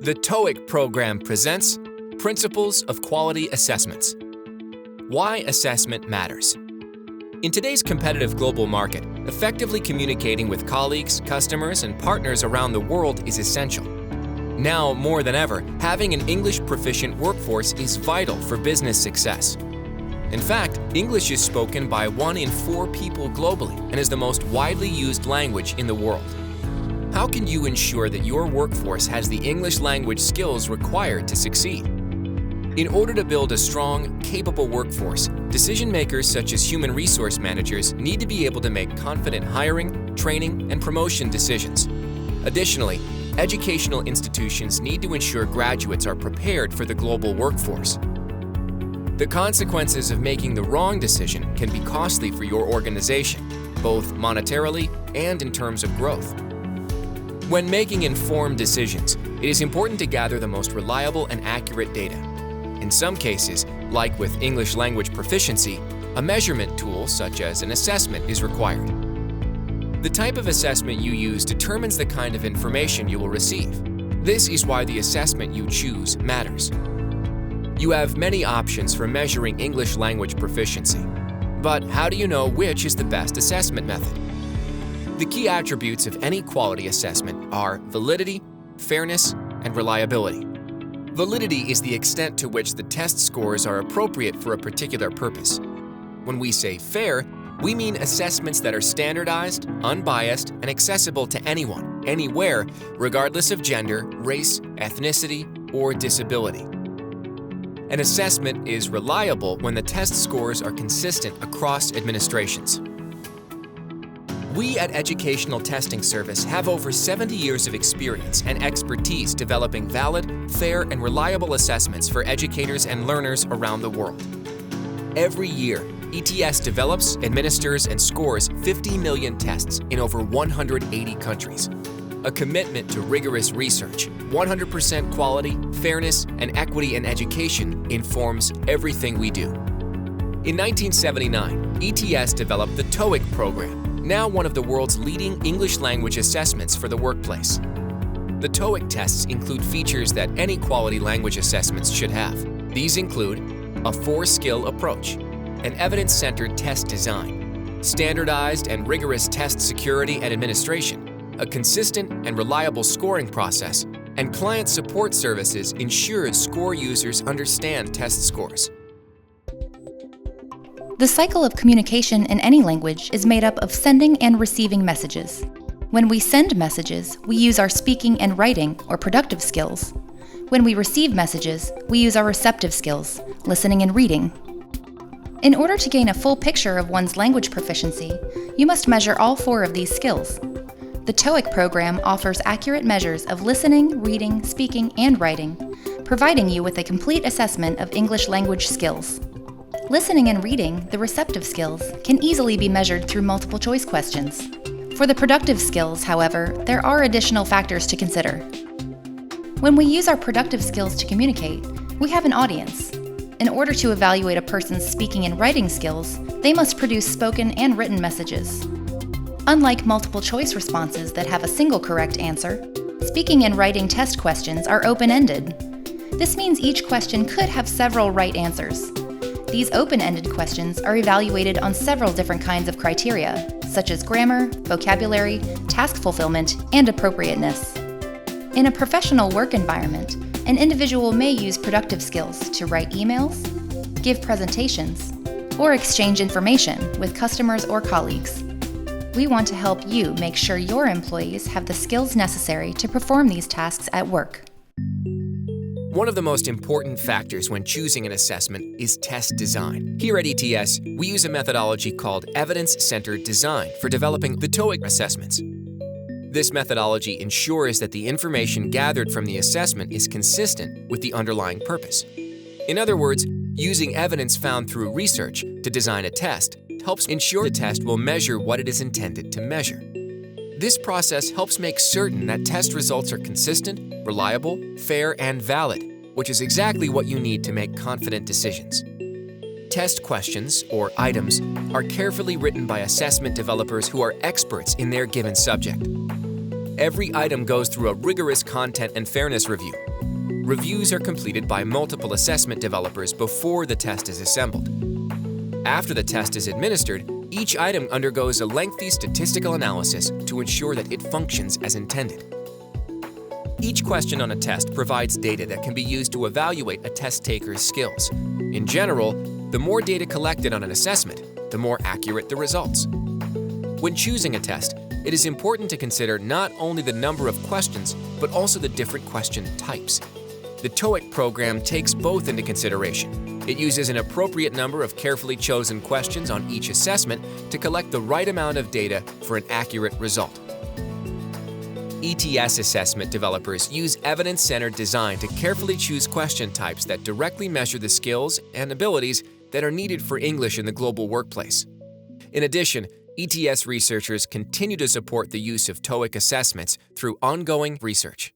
The TOEIC program presents Principles of Quality Assessments. Why assessment matters. In today's competitive global market, effectively communicating with colleagues, customers, and partners around the world is essential. Now, more than ever, having an English proficient workforce is vital for business success. In fact, English is spoken by 1 in 4 people globally and is the most widely used language in the world. How can you ensure that your workforce has the English language skills required to succeed? In order to build a strong, capable workforce, decision makers such as human resource managers need to be able to make confident hiring, training, and promotion decisions. Additionally, educational institutions need to ensure graduates are prepared for the global workforce. The consequences of making the wrong decision can be costly for your organization, both monetarily and in terms of growth. When making informed decisions, it is important to gather the most reliable and accurate data. In some cases, like with English language proficiency, a measurement tool such as an assessment is required. The type of assessment you use determines the kind of information you will receive. This is why the assessment you choose matters. You have many options for measuring English language proficiency. But how do you know which is the best assessment method? The key attributes of any quality assessment are validity, fairness, and reliability. Validity is the extent to which the test scores are appropriate for a particular purpose. When we say fair, we mean assessments that are standardized, unbiased, and accessible to anyone, anywhere, regardless of gender, race, ethnicity, or disability. An assessment is reliable when the test scores are consistent across administrations. We at Educational Testing Service have over 70 years of experience and expertise developing valid, fair, and reliable assessments for educators and learners around the world. Every year, ETS develops, administers, and scores 50 million tests in over 180 countries. A commitment to rigorous research, 100% quality, fairness, and equity in education informs everything we do. In 1979, ETS developed the TOEIC program, now one of the world's leading English language assessments for the workplace. The TOEIC tests include features that any quality language assessments should have. These include a 4-skill approach, an evidence-centered test design, standardized and rigorous test security and administration, a consistent and reliable scoring process, and client support services ensure score users understand test scores. The cycle of communication in any language is made up of sending and receiving messages. When we send messages, we use our speaking and writing, or productive skills. When we receive messages, we use our receptive skills, listening and reading. In order to gain a full picture of one's language proficiency, you must measure all 4 of these skills. The TOEIC program offers accurate measures of listening, reading, speaking, and writing, providing you with a complete assessment of English language skills. Listening and reading, the receptive skills, can easily be measured through multiple choice questions. For the productive skills, however, there are additional factors to consider. When we use our productive skills to communicate, we have an audience. In order to evaluate a person's speaking and writing skills, they must produce spoken and written messages. Unlike multiple choice responses that have a single correct answer, speaking and writing test questions are open-ended. This means each question could have several right answers. These open-ended questions are evaluated on several different kinds of criteria, such as grammar, vocabulary, task fulfillment, and appropriateness. In a professional work environment, an individual may use productive skills to write emails, give presentations, or exchange information with customers or colleagues. We want to help you make sure your employees have the skills necessary to perform these tasks at work. One of the most important factors when choosing an assessment is test design. Here at ETS, we use a methodology called evidence-centered design for developing the TOEIC assessments. This methodology ensures that the information gathered from the assessment is consistent with the underlying purpose. In other words, using evidence found through research to design a test helps ensure the test will measure what it is intended to measure. This process helps make certain that test results are consistent, reliable, fair, and valid, which is exactly what you need to make confident decisions. Test questions, or items, are carefully written by assessment developers who are experts in their given subject. Every item goes through a rigorous content and fairness review. Reviews are completed by multiple assessment developers before the test is assembled. After the test is administered, each item undergoes a lengthy statistical analysis to ensure that it functions as intended. Each question on a test provides data that can be used to evaluate a test taker's skills. In general, the more data collected on an assessment, the more accurate the results. When choosing a test, it is important to consider not only the number of questions, but also the different question types. The TOEIC program takes both into consideration. It uses an appropriate number of carefully chosen questions on each assessment to collect the right amount of data for an accurate result. ETS assessment developers use evidence-centered design to carefully choose question types that directly measure the skills and abilities that are needed for English in the global workplace. In addition, ETS researchers continue to support the use of TOEIC assessments through ongoing research.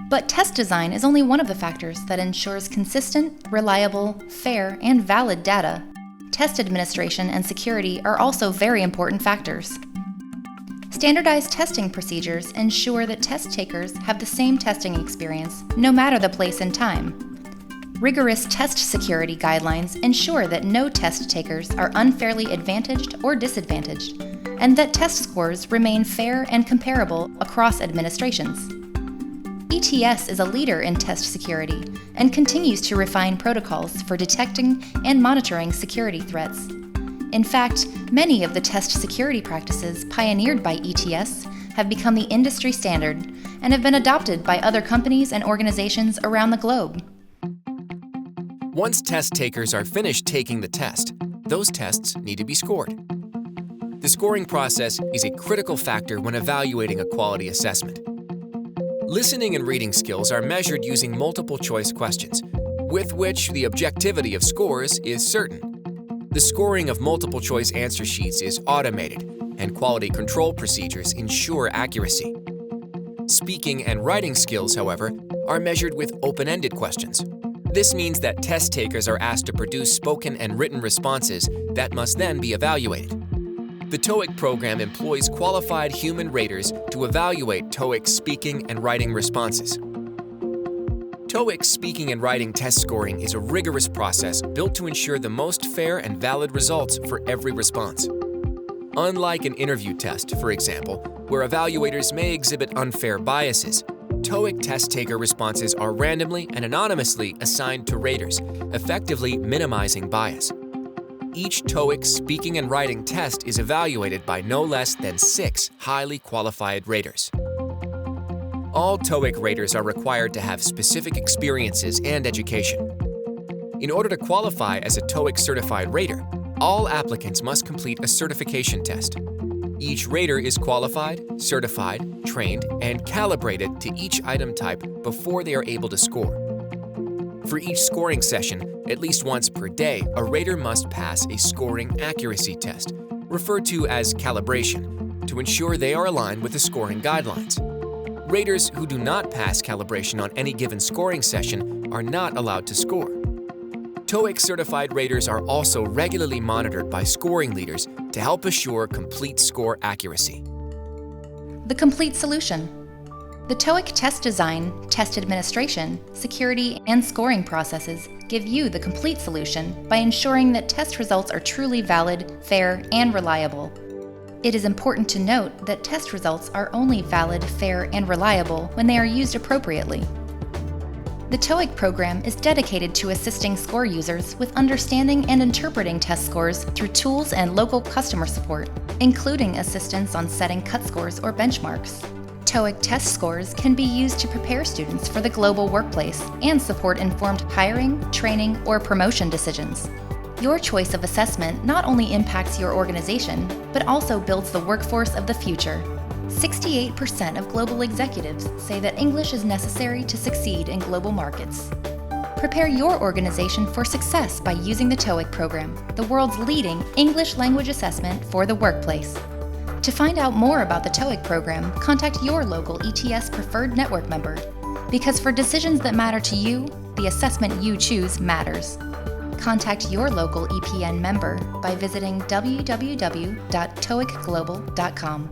But test design is only one of the factors that ensures consistent, reliable, fair, and valid data. Test administration and security are also very important factors. Standardized testing procedures ensure that test takers have the same testing experience, no matter the place and time. Rigorous test security guidelines ensure that no test takers are unfairly advantaged or disadvantaged, and that test scores remain fair and comparable across administrations. ETS is a leader in test security and continues to refine protocols for detecting and monitoring security threats. In fact, many of the test security practices pioneered by ETS have become the industry standard and have been adopted by other companies and organizations around the globe. Once test takers are finished taking the test, those tests need to be scored. The scoring process is a critical factor when evaluating a quality assessment. Listening and reading skills are measured using multiple-choice questions, with which the objectivity of scores is certain. The scoring of multiple-choice answer sheets is automated, and quality control procedures ensure accuracy. Speaking and writing skills, however, are measured with open-ended questions. This means that test takers are asked to produce spoken and written responses that must then be evaluated. The TOEIC program employs qualified human raters to evaluate TOEIC speaking and writing responses. TOEIC speaking and writing test scoring is a rigorous process built to ensure the most fair and valid results for every response. Unlike an interview test, for example, where evaluators may exhibit unfair biases, TOEIC test taker responses are randomly and anonymously assigned to raters, effectively minimizing bias. Each TOEIC speaking and writing test is evaluated by no less than 6 highly qualified raters. All TOEIC raters are required to have specific experiences and education. In order to qualify as a TOEIC certified rater, all applicants must complete a certification test. Each rater is qualified, certified, trained, and calibrated to each item type before they are able to score. For each scoring session, at least once per day, a rater must pass a scoring accuracy test, referred to as calibration, to ensure they are aligned with the scoring guidelines. Raters who do not pass calibration on any given scoring session are not allowed to score. TOEIC certified raters are also regularly monitored by scoring leaders to help assure complete score accuracy. The complete solution. The TOEIC test design, test administration, security, and scoring processes give you the complete solution by ensuring that test results are truly valid, fair, and reliable. It is important to note that test results are only valid, fair, and reliable when they are used appropriately. The TOEIC program is dedicated to assisting score users with understanding and interpreting test scores through tools and local customer support, including assistance on setting cut scores or benchmarks. TOEIC test scores can be used to prepare students for the global workplace and support informed hiring, training, or promotion decisions. Your choice of assessment not only impacts your organization, but also builds the workforce of the future. 68% of global executives say that English is necessary to succeed in global markets. Prepare your organization for success by using the TOEIC program, the world's leading English language assessment for the workplace. To find out more about the TOEIC program, contact your local ETS preferred network member. Because for decisions that matter to you, the assessment you choose matters. Contact your local EPN member by visiting www.toeicglobal.com.